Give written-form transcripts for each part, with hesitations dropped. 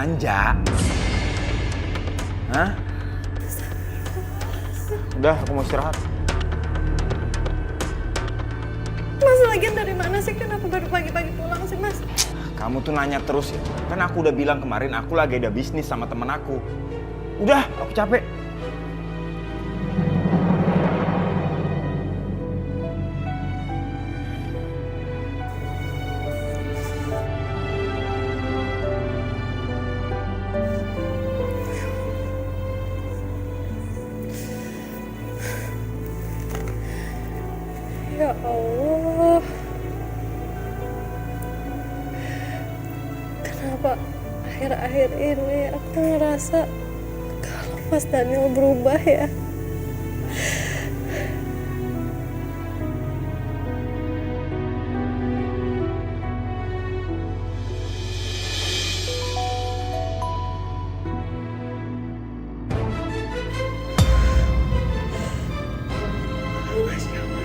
manja? Hah? Udah, aku mau istirahat. Mas, lagian dari mana sih? Kenapa baru pagi-pagi pulang sih, Mas? Kamu tuh nanya terus ya. Kan aku udah bilang kemarin aku lagi ada bisnis sama temen aku. Udah, aku capek. Ya Allah. Kenapa akhir-akhir ini aku ngerasa kalau Mas Daniel berubah ya? Masya Allah.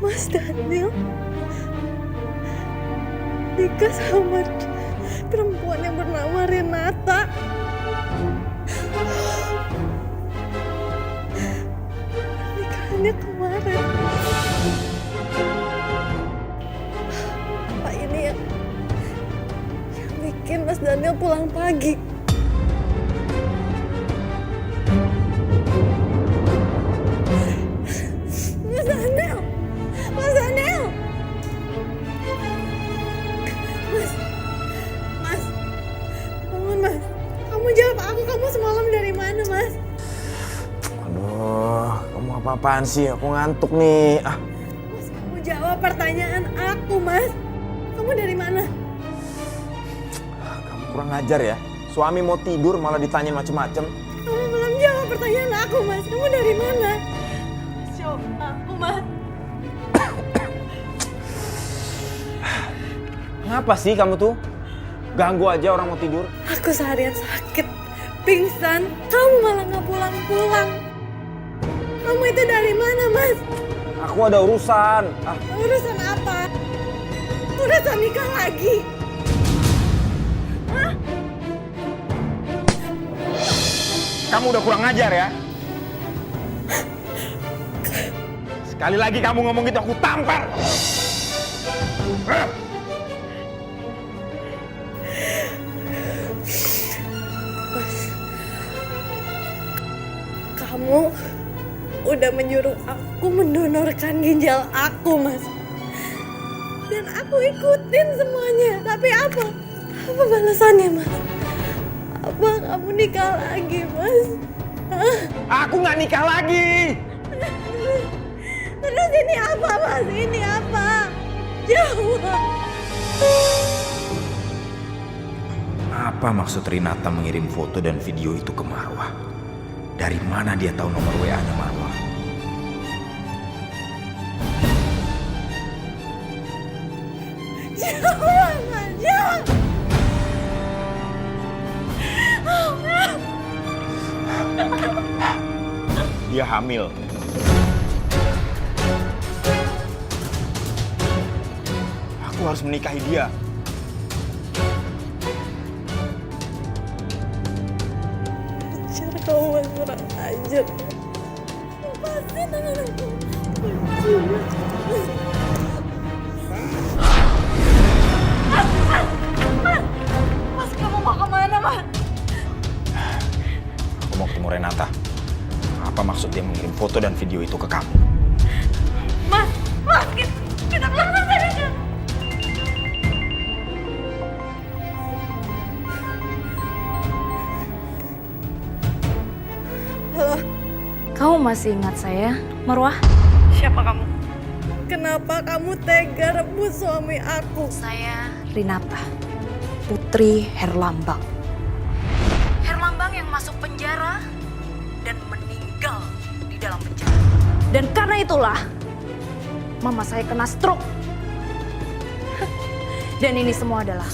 Mas Daniel nikah sama perempuan yang bernama Renata. Nikahannya kemarin. Apa ini yang bikin Mas Daniel pulang pagi? Mas Daniel! Mas Daniel! Mas, bangun Mas. Kamu jawab aku, kamu semalam dari mana Mas? Aduh, kamu apa-apaan sih? Aku ngantuk nih. Mas, kamu jawab pertanyaan aku Mas. Kamu dari mana? Kamu kurang ajar ya. Suami mau tidur malah ditanyain macem-macem. Kamu belum jawab pertanyaan aku Mas. Kamu dari mana? Mas, jawab aku Mas. Kenapa sih kamu tuh? Ganggu aja orang mau tidur. Aku seharian sakit, pingsan. Kamu malah nggak pulang-pulang. Kamu itu dari mana Mas? Aku ada urusan. Urusan apa? Urusan nikah lagi. Hah? Kamu udah kurang ajar ya. Sekali lagi kamu ngomong gitu aku tampar. Kamu udah menyuruh aku mendonorkan ginjal aku, Mas. Dan aku ikutin semuanya. Tapi apa? Apa balasannya, Mas? Apa kamu nikah lagi, Mas? Hah? Aku nggak nikah lagi. Terus ini apa, Mas? Ini apa? Jawab. Apa maksud Renata mengirim foto dan video itu ke Marwah? Dari mana dia tahu nomor WA-nya Marwah? Jawab, Mas. Jawab. Dia hamil. Aku harus menikahi dia. Cara kamu Mas kurang ajar. Lepasin tangan aku. Mas, kamu mau kemana, Mas? Aku mau ketemu Renata. Apa maksud dia mengirim foto dan video itu ke kamu? Mas, kita pulang dari sini. Halo. Kamu masih ingat saya, Marwah? Siapa kamu? Kenapa kamu tega rebut suami aku? Saya Renata, putri Herlambang. Herlambang yang masuk penjara dan meninggal di dalam penjara. Dan karena itulah, mama saya kena stroke. Dan ini semua adalah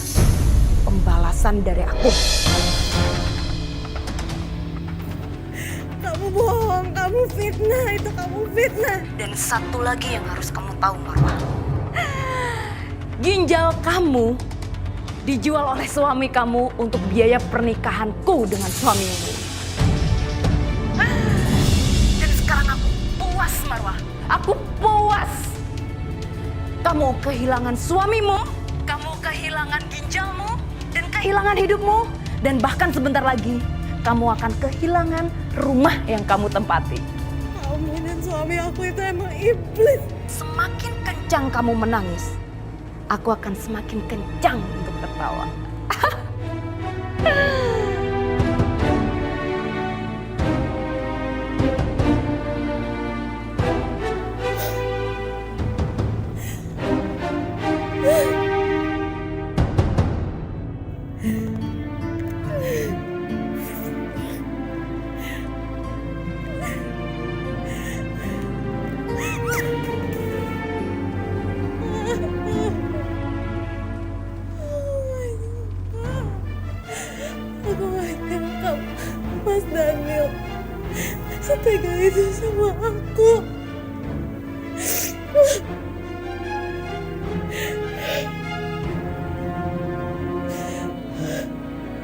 pembalasan dari aku. Kamu bohong, kamu kamu fitnah, itu kamu fitnah. Dan satu lagi yang harus kamu tahu, Marwah. Ginjal kamu dijual oleh suami kamu untuk biaya pernikahanku dengan suamimu. Dan sekarang aku puas, Marwah. Aku puas. Kamu kehilangan suamimu, kamu kehilangan ginjalmu, dan kehilangan hidupmu. Dan bahkan sebentar lagi, kamu akan kehilangan rumah yang kamu tempati. Kamu dan suami aku itu emang iblis. Semakin kencang kamu menangis, aku akan semakin kencang untuk tertawa. Aku gak nyangka Mas Daniel setega itu sama aku.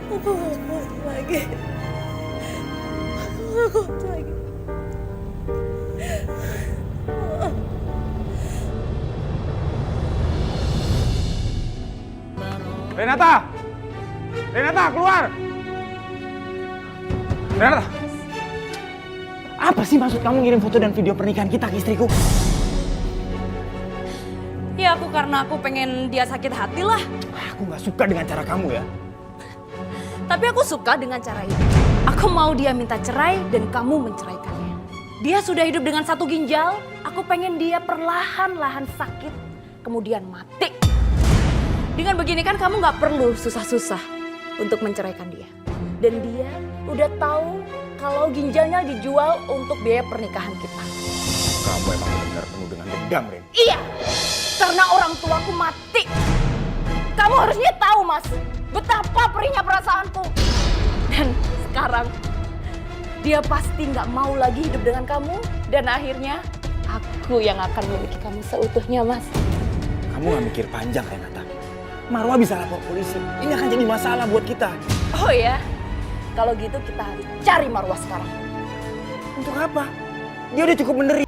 Aku gak kuat lagi. Aku gak kuat lagi. Renata! Renata, keluar! Renata! Apa sih maksud kamu ngirim foto dan video pernikahan kita ke istriku? Ya karena aku pengen dia sakit hati lah. Aku gak suka dengan cara kamu ya. Tapi aku suka dengan cara ini. Aku mau dia minta cerai dan kamu menceraikannya. Dia sudah hidup dengan satu ginjal, aku pengen dia perlahan-lahan sakit, kemudian mati. Dengan begini kan kamu gak perlu susah-susah untuk menceraikan dia. Dan dia udah tahu kalau ginjalnya dijual untuk biaya pernikahan kita. Kamu emang benar-benar penuh dengan dendam, Ren. Iya, karena orang tuaku mati. Kamu harusnya tahu, Mas, betapa perihnya perasaanku. Dan sekarang dia pasti nggak mau lagi hidup dengan kamu. Dan akhirnya aku yang akan memiliki kamu seutuhnya, Mas. Kamu gak mikir panjang, Renata. Marwah bisa lapor polisi. Ini akan jadi masalah buat kita. Oh ya, kalau gitu kita harus cari Marwah sekarang. Untuk apa? Dia udah cukup menderita.